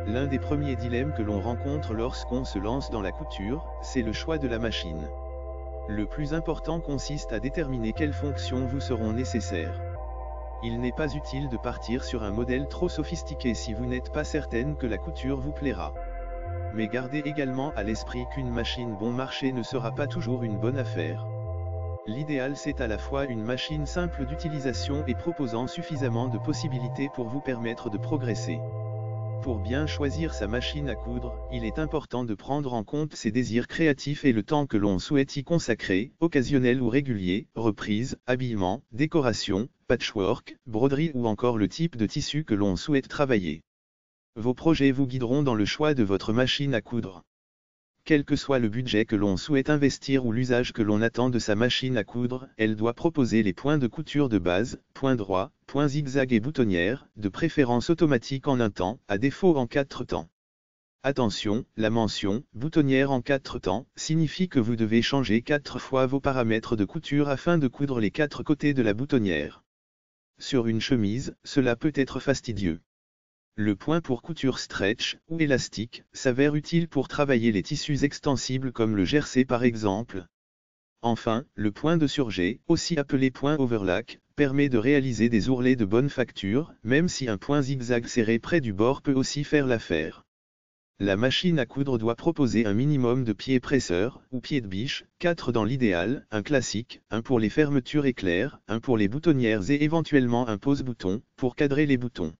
L'un des premiers dilemmes que l'on rencontre lorsqu'on se lance dans la couture, c'est le choix de la machine. Le plus important consiste à déterminer quelles fonctions vous seront nécessaires. Il n'est pas utile de partir sur un modèle trop sophistiqué si vous n'êtes pas certaine que la couture vous plaira. Mais gardez également à l'esprit qu'une machine bon marché ne sera pas toujours une bonne affaire. L'idéal c'est à la fois une machine simple d'utilisation et proposant suffisamment de possibilités pour vous permettre de progresser. Pour bien choisir sa machine à coudre, il est important de prendre en compte ses désirs créatifs et le temps que l'on souhaite y consacrer, occasionnel ou régulier, reprise, habillement, décoration, patchwork, broderie ou encore le type de tissu que l'on souhaite travailler. Vos projets vous guideront dans le choix de votre machine à coudre. Quel que soit le budget que l'on souhaite investir ou l'usage que l'on attend de sa machine à coudre, elle doit proposer les points de couture de base, points droits, points zigzag et boutonnières, de préférence automatique en un temps, à défaut en 4 temps. Attention, la mention « boutonnière en 4 temps » signifie que vous devez changer 4 fois vos paramètres de couture afin de coudre les 4 côtés de la boutonnière. Sur une chemise, cela peut être fastidieux. Le point pour couture stretch, ou élastique, s'avère utile pour travailler les tissus extensibles comme le jersey par exemple. Enfin, le point de surjet, aussi appelé point overlock, permet de réaliser des ourlets de bonne facture, même si un point zigzag serré près du bord peut aussi faire l'affaire. La machine à coudre doit proposer un minimum de pieds presseurs, ou pieds de biche, 4 dans l'idéal, un classique, un pour les fermetures éclairs, un pour les boutonnières et éventuellement un pose-bouton, pour cadrer les boutons.